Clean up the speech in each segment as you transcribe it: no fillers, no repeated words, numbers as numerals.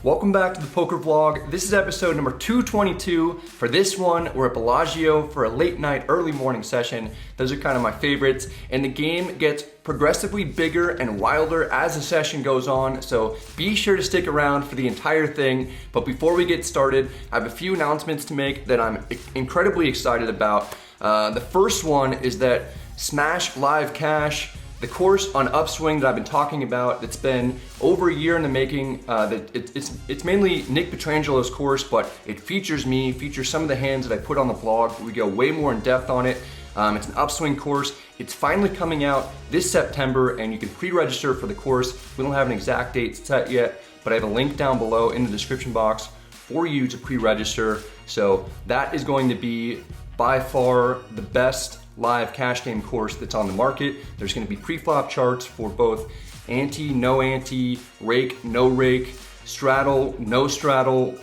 Welcome back to the poker vlog. This is episode number 222. For this one, we're at Bellagio for a late night, early morning session. Those are kind of my favorites. And the game gets progressively bigger and wilder as the session goes on. So be sure to stick around for the entire thing. But before we get started, I have a few announcements to make that I'm incredibly excited about. The first one is that Smash Live Cash, the course on Upswing that I've been talking about, that's been over a year in the making. It's mainly Nick Petrangelo's course, but it features me, features some of the hands that I put on the vlog. We go way more in depth on it. It's an Upswing course. It's finally coming out this September, and you can pre-register for the course. We don't have an exact date set yet, but I have a link down below in the description box for you to pre-register. So that is going to be by far the best live cash game course that's on the market. There's going to be pre-flop charts for both ante, no ante, rake, no rake, straddle, no straddle,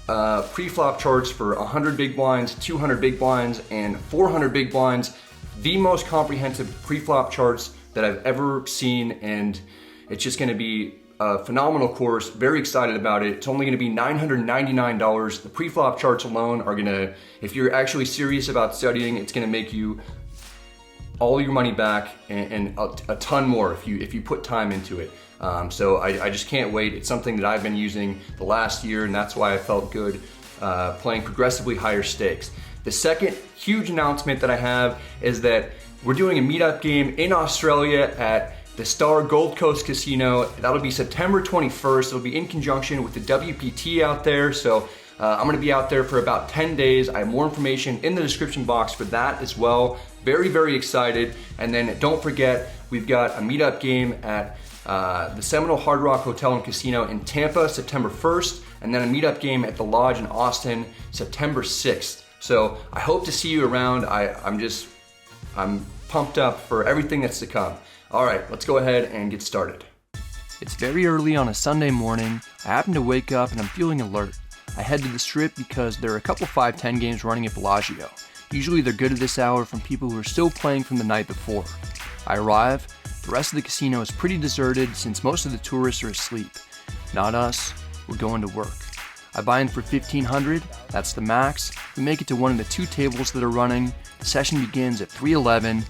pre-flop charts for 100 big blinds, 200 big blinds, and 400 big blinds. The most comprehensive pre-flop charts that I've ever seen, and it's just going to be a phenomenal course. Very excited about it. It's only going to be $999. The pre-flop charts alone are going to, if you're actually serious about studying, it's going to make you all your money back and a ton more if you put time into it. So I just can't wait. It's something that I've been using the last year, and that's why I felt good playing progressively higher stakes. The second huge announcement that I have is that we're doing a meetup game in Australia at the Star Gold Coast Casino. That'll be September 21st. It'll be in conjunction with the WPT out there. So I'm gonna be out there for about 10 days. I have more information in the description box for that as well. Very, very excited. And then don't forget, we've got a meetup game at the Seminole Hard Rock Hotel and Casino in Tampa, September 1st, and then a meetup game at the Lodge in Austin, September 6th. So I hope to see you around. I'm pumped up for everything that's to come. All right, let's go ahead and get started. It's very early on a Sunday morning. I happen to wake up and I'm feeling alert. I head to the strip because there are a couple 5-10 games running at Bellagio. Usually they're good at this hour from people who are still playing from the night before. I arrive. The rest of the casino is pretty deserted since most of the tourists are asleep. Not us. We're going to work. I buy in for $1,500. That's the max. We make it to one of the two tables that are running. The session begins at 3:11.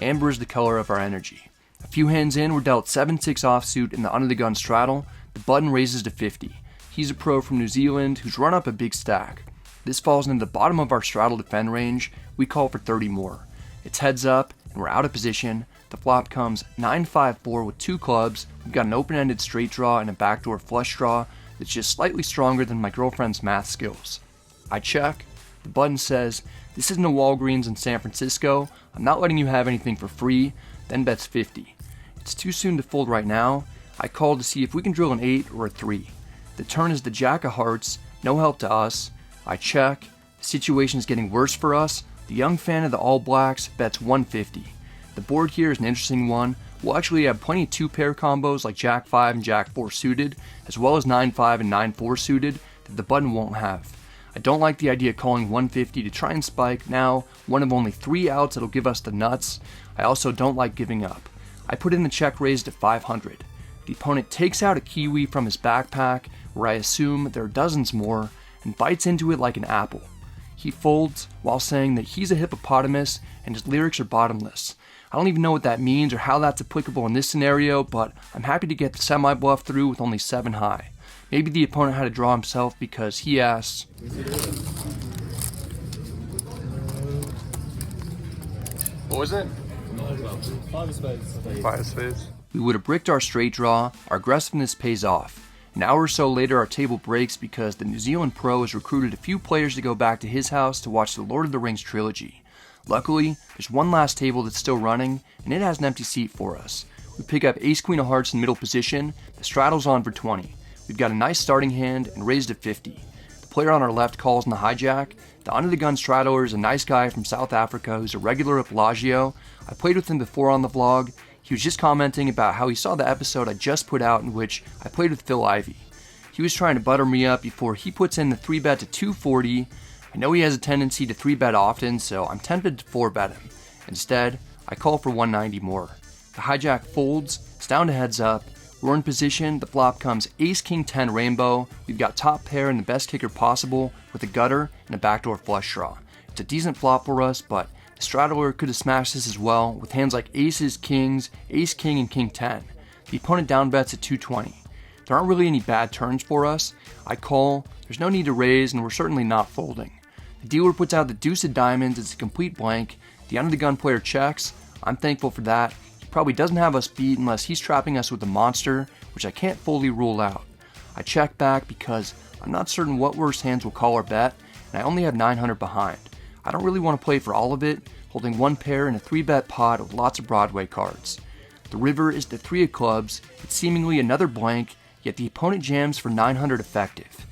Amber is the color of our energy. A few hands in, we're dealt 7-6 offsuit in the under the gun straddle. The button raises to 50. He's a pro from New Zealand who's run up a big stack. This falls into the bottom of our straddle defend range. We call for 30 more. It's heads up, and we're out of position. The flop comes 9-5-4 with two clubs. We've got an open-ended straight draw and a backdoor flush draw that's just slightly stronger than my girlfriend's math skills. I check. The button says, "This isn't a Walgreens in San Francisco. I'm not letting you have anything for free." Then bets 50. It's too soon to fold right now. I call to see if we can drill an 8 or a 3. The turn is the jack of hearts. No help to us. I check. The situation is getting worse for us. The young fan of the All Blacks bets 150. The board here is an interesting one. We'll actually have plenty of 2-pair combos like Jack 5 and Jack 4 suited, as well as 9-5 and 9-4 suited that the button won't have. I don't like the idea of calling 150 to try and spike now, one of only 3 outs that'll give us the nuts. I also don't like giving up. I put in the check raised at 500. The opponent takes out a Kiwi from his backpack, where I assume there are dozens more, and bites into it like an apple. He folds while saying that he's a hippopotamus and his lyrics are bottomless. I don't even know what that means or how that's applicable in this scenario, but I'm happy to get the semi-bluff through with only 7 high. Maybe the opponent had to draw himself because he asks, "What was it?" 5 of spades. 5 of spades. We would have bricked our straight draw. Our aggressiveness pays off. An hour or so later, our table breaks because the New Zealand pro has recruited a few players to go back to his house to watch the Lord of the Rings trilogy. Luckily, there's one last table that's still running, and it has an empty seat for us. We pick up ace-queen of hearts in middle position. The straddle's on for 20. We've got a nice starting hand and raised to 50. The player on our left calls in the hijack. The under-the-gun straddler is a nice guy from South Africa who's a regular at Bellagio. I played with him before on the vlog. He was just commenting about how he saw the episode I just put out in which I played with Phil Ivey. He was trying to butter me up before he puts in the 3-bet to 240. I know he has a tendency to 3-bet often, so I'm tempted to 4-bet him. Instead, I call for 190 more. The hijack folds, it's down to heads up. We're in position, the flop comes ace king 10 rainbow. We've got top pair and the best kicker possible with a gutter and a backdoor flush draw. It's a decent flop for us, but the straddler could have smashed this as well with hands like aces, kings, ace king, and king 10. The opponent down bets at 220. There aren't really any bad turns for us. I call, there's no need to raise, and we're certainly not folding. The dealer puts out the deuce of diamonds, it's a complete blank. The under the gun player checks. I'm thankful for that. He probably doesn't have us beat unless he's trapping us with a monster, which I can't fully rule out. I check back because I'm not certain what worse hands will call or bet, and I only have 900 behind. I don't really want to play for all of it, holding one pair in a 3-bet pot with lots of Broadway cards. The river is the 3 of clubs, it's seemingly another blank, yet the opponent jams for 900 effective.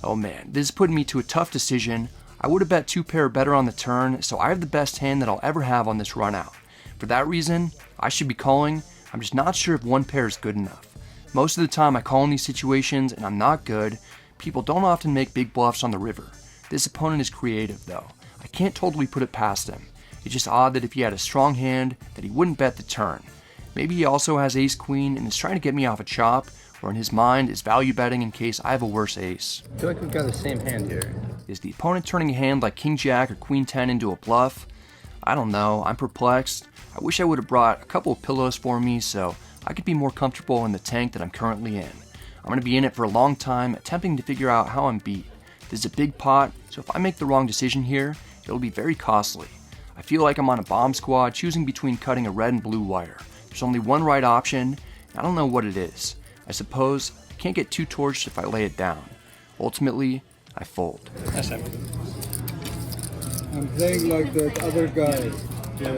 Oh man, this is putting me to a tough decision. I would have bet 2 pair better on the turn, so I have the best hand that I'll ever have on this run out. For that reason, I should be calling. I'm just not sure if 1 pair is good enough. Most of the time I call in these situations and I'm not good. People don't often make big bluffs on the river. This opponent is creative though. I can't totally put it past him. It's just odd that if he had a strong hand, that he wouldn't bet the turn. Maybe he also has ace queen and is trying to get me off a chop, or in his mind is value betting in case I have a worse ace. I feel like we've got the same hand here. Is the opponent turning a hand like king jack or queen 10 into a bluff? I don't know, I'm perplexed. I wish I would have brought a couple of pillows for me so I could be more comfortable in the tank that I'm currently in. I'm going to be in it for a long time, attempting to figure out how I'm beat. This is a big pot, so if I make the wrong decision here, it'll be very costly. I feel like I'm on a bomb squad choosing between cutting a red and blue wire. There's only one right option, and I don't know what it is. I suppose I can't get too torched if I lay it down. Ultimately, I fold. I'm playing like that other guy.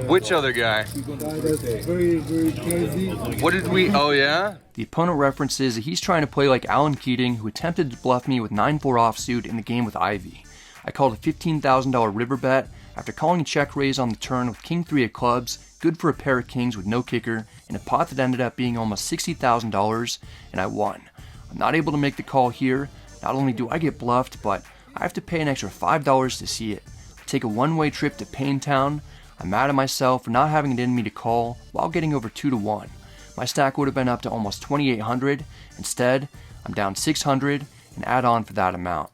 Which other guy? The guy that's very, very crazy. What did we? Oh yeah. The opponent references that he's trying to play like Alan Keating, who attempted to bluff me with 9-4 offsuit in the game with Ivy. I called a $15,000 river bet after calling a check raise on the turn with king 3 of clubs, good for a pair of kings with no kicker, in a pot that ended up being almost $60,000, and I won. I'm not able to make the call here. Not only do I get bluffed, but I have to pay an extra $5 to see it. I take a one-way trip to Paintown. I'm mad at myself for not having it in me to call while getting over 2-1. My stack would have been up to almost 2,800. Instead, I'm down 600 and add on for that amount.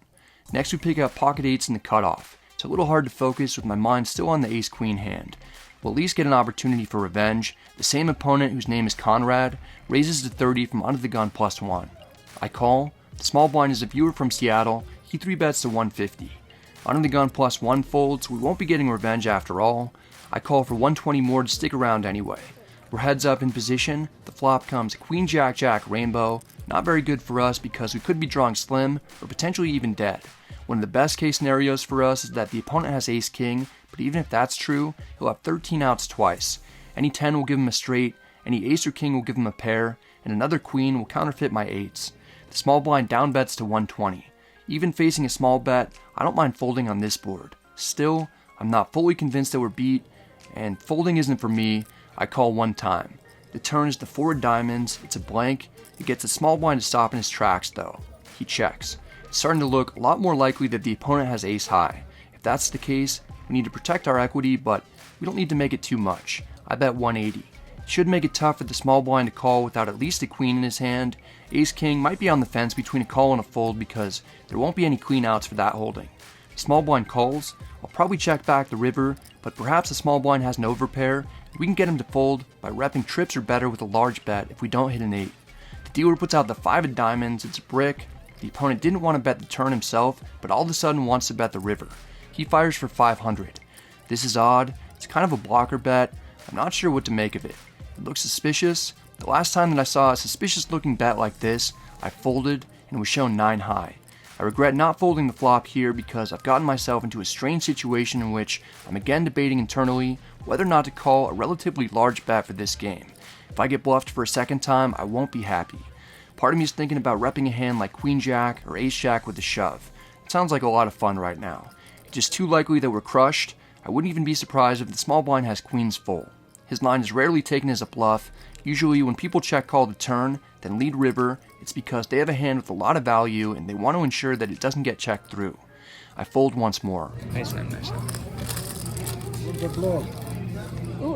Next we pick up pocket 8s in the cutoff. It's a little hard to focus with my mind still on the ace-queen hand. We'll at least get an opportunity for revenge. The same opponent, whose name is Conrad, raises to 30 from under the gun +1. I call. The small blind is a viewer from Seattle. He 3-bets to 150. Under the gun +1 folds. We won't be getting revenge after all. I call for 120 more to stick around anyway. We're heads up in position. The flop comes queen jack jack rainbow. Not very good for us because we could be drawing slim or potentially even dead. One of the best case scenarios for us is that the opponent has ace king, but even if that's true, he'll have 13 outs twice. Any 10 will give him a straight, any ace or king will give him a pair, and another queen will counterfeit my 8s. The small blind down bets to 120. Even facing a small bet, I don't mind folding on this board. Still, I'm not fully convinced that we're beat, and folding isn't for me. I call one time. The turn is the 4 of diamonds, it's a blank. It gets the small blind to stop in his tracks though. He checks. It's starting to look a lot more likely that the opponent has ace high. If that's the case, we need to protect our equity, but we don't need to make it too much. I bet 180. It should make it tough for the small blind to call without at least a queen in his hand. Ace king might be on the fence between a call and a fold because there won't be any queen outs for that holding. Small blind calls. I'll probably check back the river, but perhaps the small blind has an overpair. We can get him to fold by repping trips or better with a large bet if we don't hit an 8. The dealer puts out the 5 of diamonds, it's a brick. The opponent didn't want to bet the turn himself, but all of a sudden wants to bet the river. He fires for 500. This is odd, it's kind of a blocker bet. I'm not sure what to make of it. It looks suspicious. The last time that I saw a suspicious looking bet like this, I folded and was shown 9 high. I regret not folding the flop here because I've gotten myself into a strange situation in which I'm again debating internally whether or not to call a relatively large bet for this game. If I get bluffed for a second time, I won't be happy. Part of me is thinking about repping a hand like queen jack or ace jack with a shove. It sounds like a lot of fun right now. It's just too likely that we're crushed. I wouldn't even be surprised if the small blind has queens full. His line is rarely taken as a bluff. Usually when people check call the turn, then lead river, it's because they have a hand with a lot of value and they want to ensure that it doesn't get checked through. I fold once more. Nice one, nice one. What's the blow?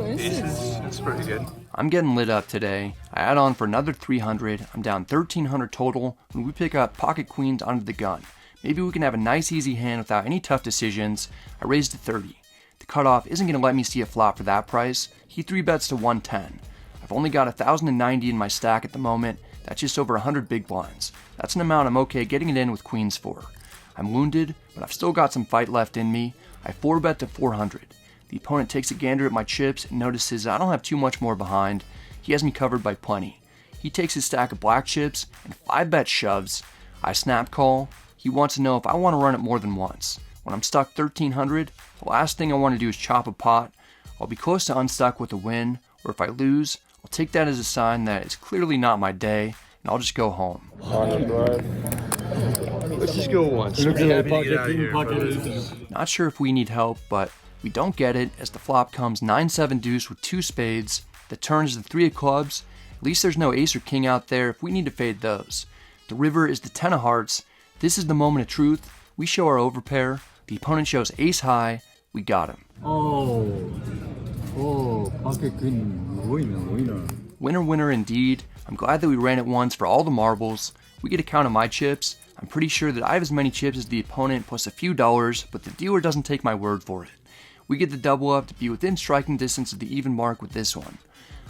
Aces, that's pretty good. I'm getting lit up today. I add on for another 300. I'm down 1,300 total when we pick up pocket queens under the gun. Maybe we can have a nice easy hand without any tough decisions. I raised to 30. The cutoff isn't going to let me see a flop for that price. He 3-bets to 110. I've only got 1,090 in my stack at the moment. That's just over 100 big blinds. That's an amount I'm okay getting it in with queens for. I'm wounded, but I've still got some fight left in me. I 4-bet to 400. The opponent takes a gander at my chips and notices I don't have too much more behind. He has me covered by plenty. He takes his stack of black chips and 5-bet shoves. I snap call. He wants to know if I want to run it more than once. When I'm stuck 1,300, the last thing I want to do is chop a pot. I'll be close to unstuck with a win, or if I lose, I'll take that as a sign that it's clearly not my day, and I'll just go home. Let's just go once. Be happy to get out of here. Not sure if we need help, but we don't get it as the flop comes 9-7 deuce with 2 spades. The turn is the 3 of clubs. At least there's no ace or king out there if we need to fade those. The river is the 10 of hearts. This is the moment of truth. We show our overpair. The opponent shows ace high. We got him. pocket queen, winner. Winner, winner indeed. I'm glad that we ran it once for all the marbles. We get a count of my chips. I'm pretty sure that I have as many chips as the opponent plus a few dollars, but the dealer doesn't take my word for it. We get the double up to be within striking distance of the even mark with this one.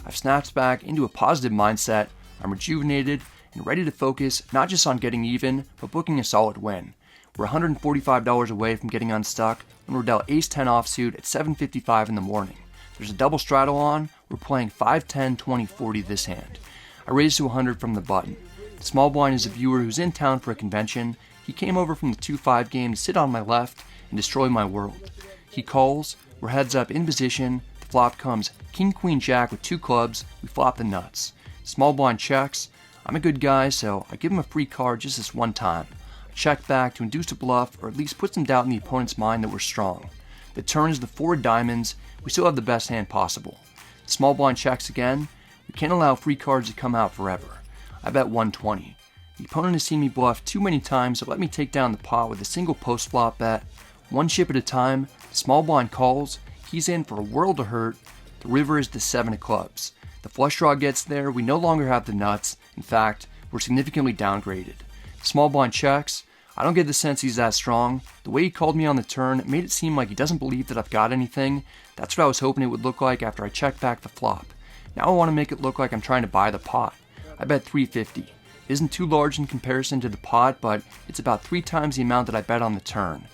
I've snapped back into a positive mindset. I'm rejuvenated and ready to focus not just on getting even, but booking a solid win. We're $145 away from getting unstuck when we're dealt ace-10 offsuit at 7:55 in the morning. There's a double straddle on. We're playing 5-10, 20, 40 this hand. I raise to 100 from the button. The small blind is a viewer who's in town for a convention. He came over from the 2-5 game to sit on my left and destroy my world. He calls. We're heads up in position. The flop comes king, queen, jack with 2 clubs. We flop the nuts. Small blind checks. I'm a good guy, so I give him a free card just this one time. I check back to induce a bluff, or at least put some doubt in the opponent's mind that we're strong. The turn is the 4 of diamonds. We still have the best hand possible. The small blind checks again. We can't allow free cards to come out forever. I bet 120. The opponent has seen me bluff too many times, so let me take down the pot with a single post flop bet. 1 chip at a time. The small blind calls. He's in for a world of hurt. The river is the 7 of clubs. The flush draw gets there. We no longer have the nuts. In fact, we're significantly downgraded. The small blind checks. I don't get the sense he's that strong. The way he called me on the turn made it seem like he doesn't believe that I've got anything. That's what I was hoping it would look like after I checked back the flop. Now I want to make it look like I'm trying to buy the pot. I bet 350. It isn't too large in comparison to the pot, but it's about 3 times the amount that I bet on the turn.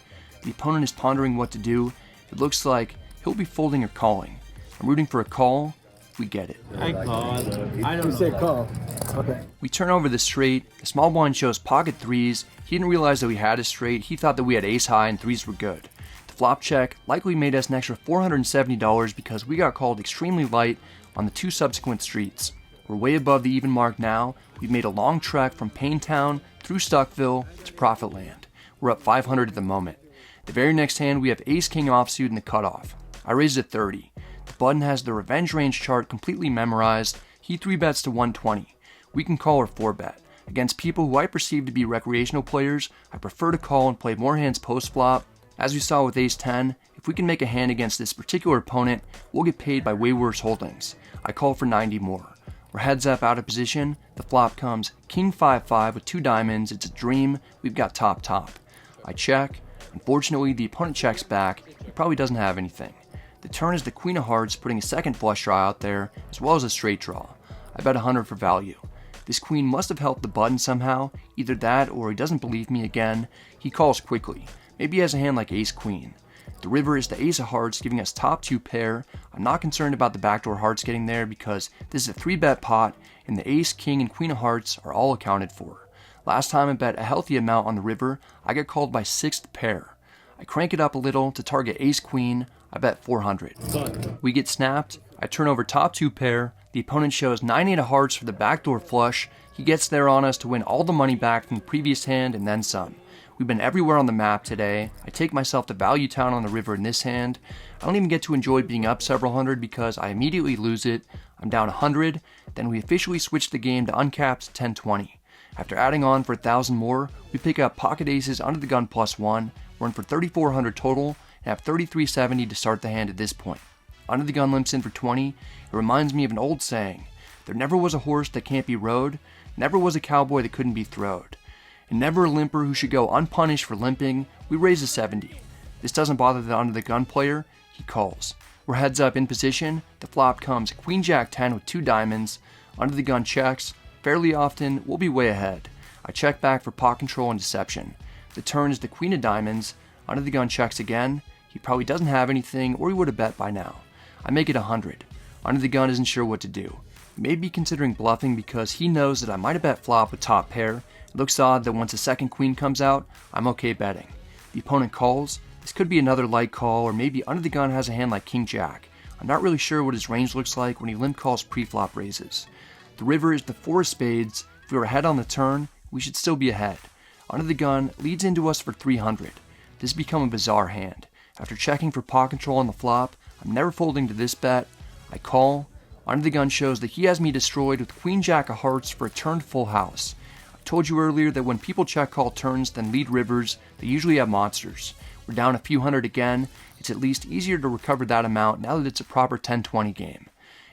The opponent is pondering what to do. It looks like he'll be folding or calling. I'm rooting for a call. We get it. I call. I don't You say call. Okay. We turn over the straight. The small blind shows pocket 3s. He didn't realize that we had a straight. He thought that we had ace high and 3s were good. The flop check likely made us an extra $470 because we got called extremely light on the 2 subsequent streets. We're way above the even mark now. We've made a long trek from Paintown through Stuckville to Profit Land. We're up 500 at the moment. The very next hand we have ace king offsuit in the cutoff. I raised to 30. The button has the revenge range chart completely memorized. He 3-bets to 120. We can call or 4-bet. Against people who I perceive to be recreational players, I prefer to call and play more hands post-flop. As we saw with ace-10, if we can make a hand against this particular opponent, we'll get paid by way worse holdings. I call for 90 more. We're heads up out of position. The flop comes king 5-5 with 2 diamonds. It's a dream. We've got top. I check. Unfortunately, the opponent checks back. He probably doesn't have anything. The turn is the queen of hearts, putting a second flush draw out there, as well as a straight draw. I bet 100 for value. This queen must have helped the button somehow. Either that or he doesn't believe me again. He calls quickly. Maybe he has a hand like ace-queen. The river is the ace of hearts, giving us top 2 pair. I'm not concerned about the backdoor hearts getting there because this is a 3-bet pot and the ace, king, and queen of hearts are all accounted for. Last time I bet a healthy amount on the river, I got called by 6th pair. I crank it up a little to target ace-queen. I bet 400. We get snapped. I turn over top 2 pair. The opponent shows 9-8 of hearts for the backdoor flush. He gets there on us to win all the money back from the previous hand and then some. We've been everywhere on the map today. I take myself to Value Town on the river in this hand. I don't even get to enjoy being up several hundred because I immediately lose it. I'm down 100. Then we officially switch the game to uncapped 1020. After adding on for 1,000 more, we pick up pocket aces under the gun +1. We're in for 3,400 total and have 3,370 to start the hand at this point. Under the gun limps in for 20, It reminds me of an old saying, there never was a horse that can't be rode, never was a cowboy that couldn't be throwed, and never a limper who should go unpunished for limping. We raise a 70. This doesn't bother the under the gun player, he calls. We're heads up in position, the flop comes Queen Jack 10 with 2 diamonds, under the gun checks, fairly often we'll be way ahead. I check back for pot control and deception. The turn is the Queen of diamonds, under the gun checks again, he probably doesn't have anything or he would have bet by now. I make it 100. Under the gun isn't sure what to do. He may be considering bluffing because he knows that I might have bet flop with top pair. It looks odd that once the second queen comes out, I'm okay betting. The opponent calls. This could be another light call, or maybe under the gun has a hand like King Jack. I'm not really sure what his range looks like when he limp calls pre-flop raises. The river is the 4 of spades. If we were ahead on the turn, we should still be ahead. Under the gun leads into us for 300. This has become a bizarre hand. After checking for pot control on the flop, I'm never folding to this bet. I call. Under the gun shows that he has me destroyed with Queen Jack of hearts for a turned full house. I told you earlier that when people check call turns then lead rivers, they usually have monsters. We're down a few hundred again. It's at least easier to recover that amount now that it's a proper 10-20 game.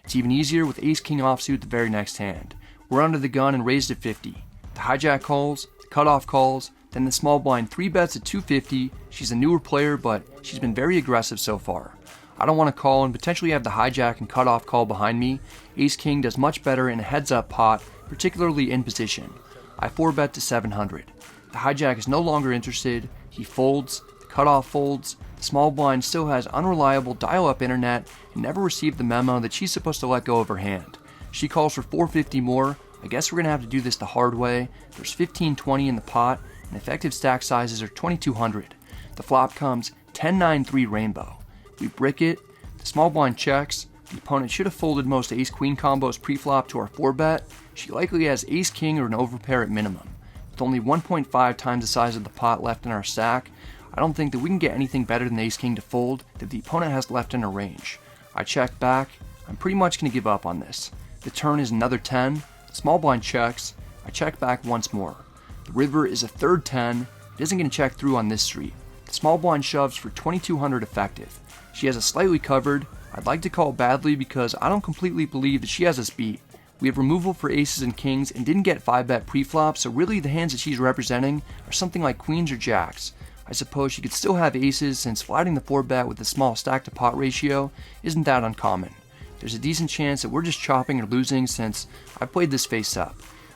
It's even easier with ace-king offsuit the very next hand. We're under the gun and raised at 50. The hijack calls, the cutoff calls, then the small blind 3 bets at 250. She's a newer player, but she's been very aggressive so far. I don't want to call and potentially have the hijack and cutoff call behind me. Ace-king does much better in a heads-up pot, particularly in position. I 4-bet to 700. The hijack is no longer interested. He folds. The cutoff folds. The small blind still has unreliable dial-up internet and never received the memo that she's supposed to let go of her hand. She calls for 450 more. I guess we're going to have to do this the hard way. There's 1520 in the pot, and effective stack sizes are 2200. The flop comes 10-9-3 rainbow. We brick it. The small blind checks. The opponent should have folded most ace-queen combos pre-flop to our 4-bet. She likely has ace-king or an overpair at minimum. With only 1.5 times the size of the pot left in our stack, I don't think that we can get anything better than ace-king to fold that the opponent has left in her range. I check back. I'm pretty much going to give up on this. The turn is another 10. The small blind checks. I check back once more. The river is a third 10. It isn't going to check through on this street. The small blind shoves for 2200 effective. She has us slightly covered. I'd like to call badly because I don't completely believe that she has us beat. We have removal for aces and kings and didn't get 5-bet pre-flop, so really the hands that she's representing are something like queens or jacks. I suppose she could still have aces since flatting the 4-bet with a small stack to pot ratio isn't that uncommon. There's a decent chance that we're just chopping or losing since I played this face up.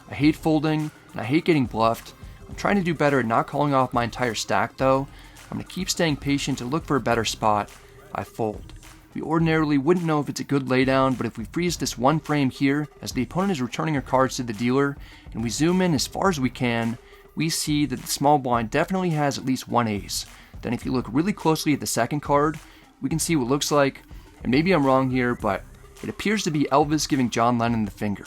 I hate folding and I hate getting bluffed. I'm trying to do better at not calling off my entire stack though. I'm going to keep staying patient to look for a better spot. I fold. We ordinarily wouldn't know if it's a good laydown, but if we freeze this one frame here as the opponent is returning her cards to the dealer and we zoom in as far as we can, we see that the small blind definitely has at least one ace. Then if you look really closely at the second card, we can see what looks like, and maybe I'm wrong here, but it appears to be Elvis giving John Lennon the finger.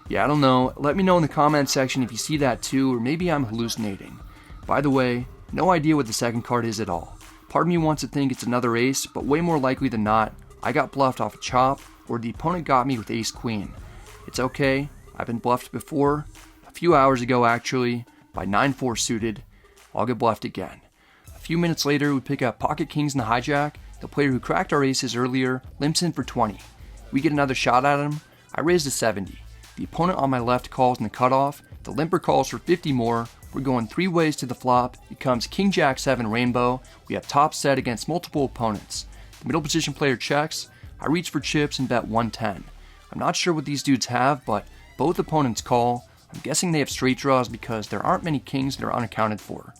Yeah, I don't know. Let me know in the comment section if you see that too, or maybe I'm hallucinating. By the way, no idea what the second card is at all. Part of me wants to think it's another ace, but way more likely than not, I got bluffed off a chop, or the opponent got me with ace-queen. It's okay, I've been bluffed before, a few hours ago actually, by 9-4 suited. I'll get bluffed again. A few minutes later, we pick up pocket kings in the hijack. The player who cracked our aces earlier limps in for 20. We get another shot at him. I raise to 70. The opponent on my left calls in the cutoff. The limper calls for 50 more. We're going 3 ways to the flop. It comes King Jack 7 rainbow. We have top set against multiple opponents. The middle position player checks. I reach for chips and bet 110. I'm not sure what these dudes have, but both opponents call. I'm guessing they have straight draws because there aren't many kings that are unaccounted for.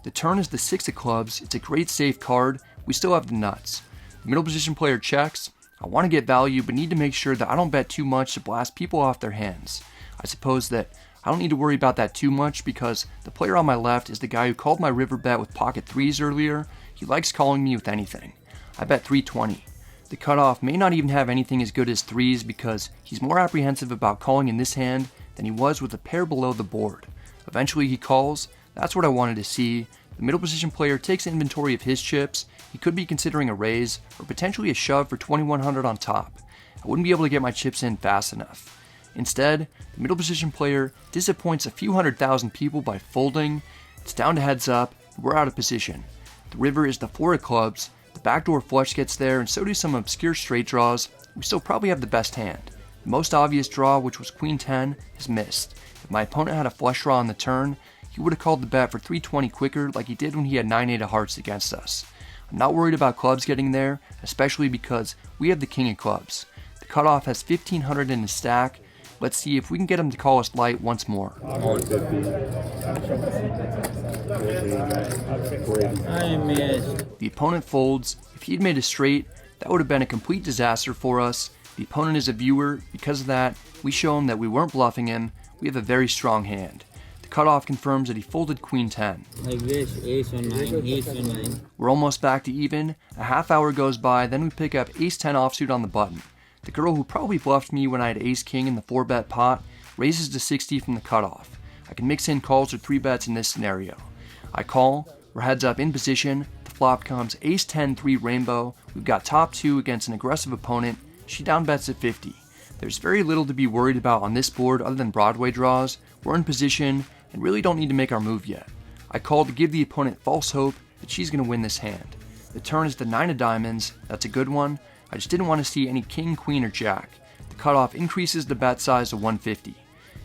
The turn is the 6 of clubs. It's a great safe card. We still have the nuts. The middle position player checks. I want to get value, but need to make sure that I don't bet too much to blast people off their hands. I suppose that I don't need to worry about that too much because the player on my left is the guy who called my river bet with pocket 3s earlier. He likes calling me with anything. I bet 320. The cutoff may not even have anything as good as 3s because he's more apprehensive about calling in this hand than he was with a pair below the board. Eventually he calls. That's what I wanted to see. The middle position player takes inventory of his chips. He could be considering a raise or potentially a shove for 2100 on top. I wouldn't be able to get my chips in fast enough. Instead, the middle position player disappoints a few 100,000 people by folding. It's down to heads up. We're out of position. The river is the 4 of clubs. The backdoor flush gets there, and so do some obscure straight draws. We still probably have the best hand. The most obvious draw, which was Queen 10, is missed. If my opponent had a flush draw on the turn, he would have called the bet for 320 quicker like he did when he had 9-8 of hearts against us. I'm not worried about clubs getting there, especially because we have the king of clubs. The cutoff has 1500 in his stack. Let's see if we can get him to call us light once more. 150. I missed. The opponent folds. If he'd made a straight, that would have been a complete disaster for us. The opponent is a viewer. Because of that, we show him that we weren't bluffing him. We have a very strong hand. The cutoff confirms that he folded Queen 10. Like this, ace on 9, ace on 9. We're almost back to even. A half hour goes by, then we pick up ace 10 offsuit on the button. The girl who probably bluffed me when I had ace king in the 4-bet pot raises to 60 from the cutoff. I can mix in calls or 3-bets in this scenario. I call, we're heads up in position, the flop comes ace 10 3 rainbow, we've got top 2 against an aggressive opponent, she down bets at 50. There's very little to be worried about on this board other than Broadway draws. We're in position and really don't need to make our move yet. I call to give the opponent false hope that she's going to win this hand. The turn is the 9 of diamonds, that's a good one. I just didn't want to see any king, queen, or jack. The cutoff increases the bet size to 150.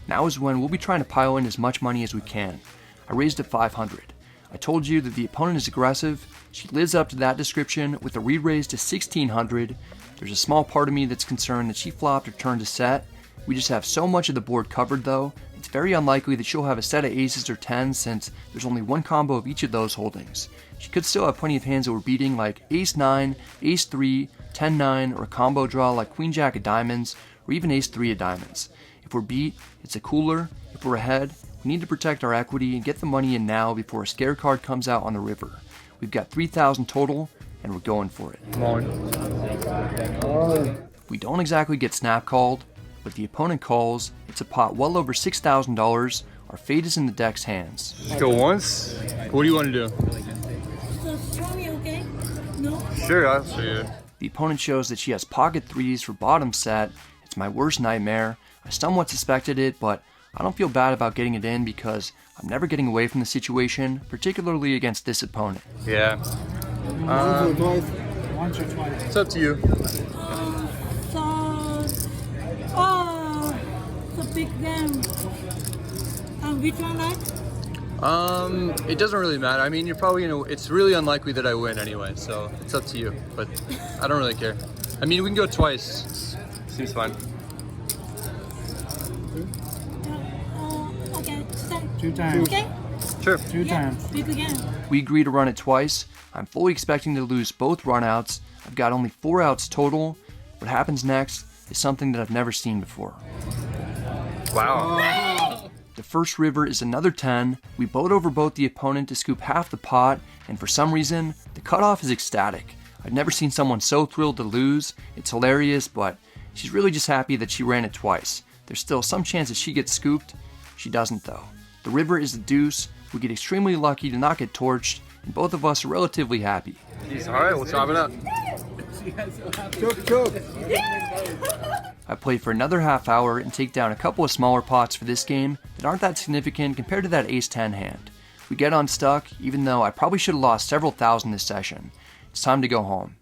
Now is when we'll be trying to pile in as much money as we can. I raised to 500. I told you that the opponent is aggressive. She lives up to that description with a re-raise to 1600. There's a small part of me that's concerned that she flopped or turned a set. We just have so much of the board covered though. It's very unlikely that she'll have a set of aces or 10s since there's only one combo of each of those holdings. She could still have plenty of hands that we're beating like ace 9, ace 3, 10-9, or a combo draw like queen jack of diamonds, or even ace 3 of diamonds. If we're beat, it's a cooler. If we're ahead, we need to protect our equity and get the money in now before a scare card comes out on the river. We've got 3,000 total, and we're going for it. Come on. We don't exactly get snap called, but the opponent calls. It's a pot well over $6,000. Our fate is in the deck's hands. Just go once. What do you want to do? So show me, okay? No? Sure, I'll show you. The opponent shows that she has pocket threes for bottom set. It's my worst nightmare. I somewhat suspected it, but I don't feel bad about getting it in because I'm never getting away from the situation, particularly against this opponent. Yeah. It's up to you. The big game. Which one, right? It doesn't really matter. I mean, you're probably gonna. It's really unlikely that I win anyway, so it's up to you. But I don't really care. I mean, we can go twice. Seems fine. Okay, start. 2 times. Okay? Sure. 2 times. Big game. We agree to run it twice. I'm fully expecting to lose both runouts. I've got only 4 outs total. What happens next is something that I've never seen before. Wow. The first river is another 10. We boat overboat the opponent to scoop half the pot, and for some reason, the cutoff is ecstatic. I've never seen someone so thrilled to lose. It's hilarious, but she's really just happy that she ran it twice. There's still some chance that she gets scooped. She doesn't though. The river is the deuce. We get extremely lucky to not get torched, and both of us are relatively happy. Jeez, all right, we'll chop it up. I play for another half hour and take down a couple of smaller pots for this game that aren't that significant compared to that ace-10 hand. We get unstuck, even though I probably should have lost several thousand this session. It's time to go home.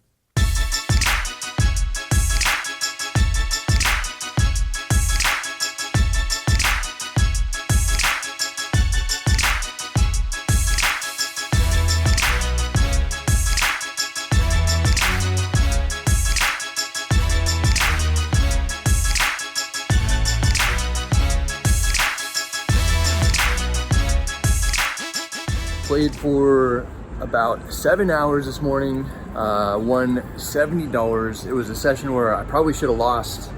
Played for about 7 hours this morning, won $70. It was a session where I probably should have lost,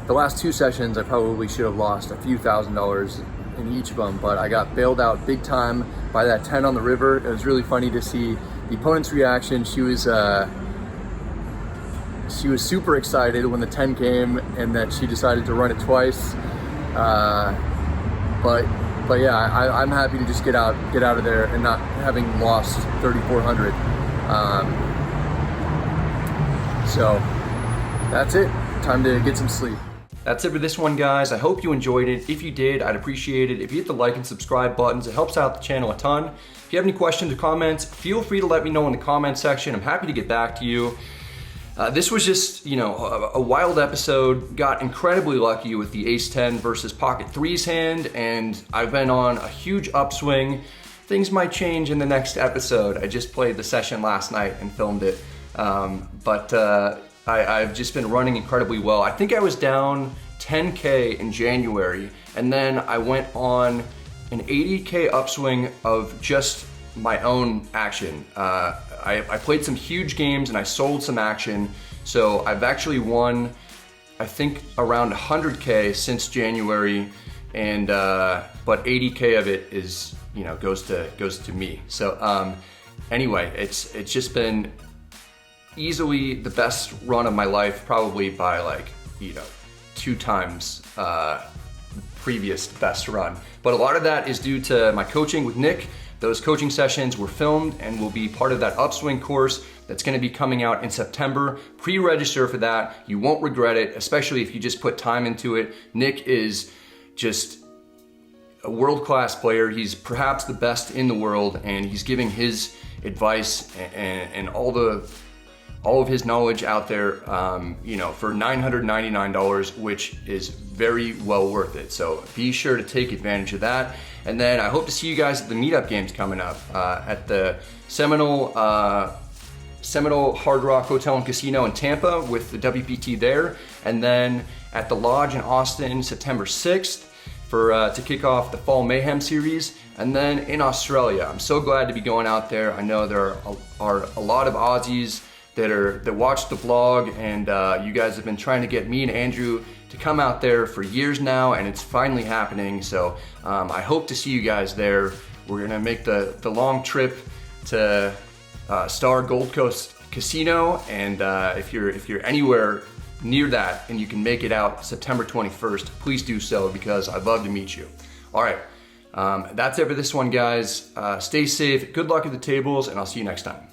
the last 2 sessions I probably should have lost a few $1,000s in each of them, but I got bailed out big time by that 10 on the river. It was really funny to see the opponent's reaction. She was super excited when the 10 came and that she decided to run it twice. But yeah, I'm happy to just get out of there and not having lost 3,400. So that's it. Time to get some sleep. That's it for this one, guys. I hope you enjoyed it. If you did, I'd appreciate it if you hit the like and subscribe buttons. It helps out the channel a ton. If you have any questions or comments, feel free to let me know in the comment section. I'm happy to get back to you. This was just, a wild episode. Got incredibly lucky with the Ace-10 versus Pocket 3's hand, and I've been on a huge upswing. Things might change in the next episode. I just played the session last night and filmed it. I've just been running incredibly well. I think I was down 10K in January, and then I went on an 80K upswing of just my own action. I played some huge games and I sold some action, so I've actually won, I think, around 100K since January, and but 80K of it is, goes to me. So anyway, it's just been easily the best run of my life, probably by 2 times previous best run. But a lot of that is due to my coaching with Nick. Those coaching sessions were filmed and will be part of that upswing course that's gonna be coming out in September. Pre-register for that. You won't regret it, especially if you just put time into it. Nick is just a world-class player. He's perhaps the best in the world, and he's giving his advice and all of his knowledge out there, for $999, which is very well worth it. So be sure to take advantage of that. And then I hope to see you guys at the meetup games coming up at the Seminole Hard Rock Hotel and Casino in Tampa with the WPT there, and then at the Lodge in Austin September 6th to kick off the Fall Mayhem series, and then in Australia. I'm so glad to be going out there. I know there are a lot of Aussies that watch the vlog, and you guys have been trying to get me and Andrew to come out there for years now, and it's finally happening. So I hope to see you guys there. We're gonna make the long trip to Star Gold Coast Casino, and if you're anywhere near that and you can make it out September 21st, please do so, because I'd love to meet you. All right, that's it for this one, guys. Stay safe, good luck at the tables, and I'll see you next time.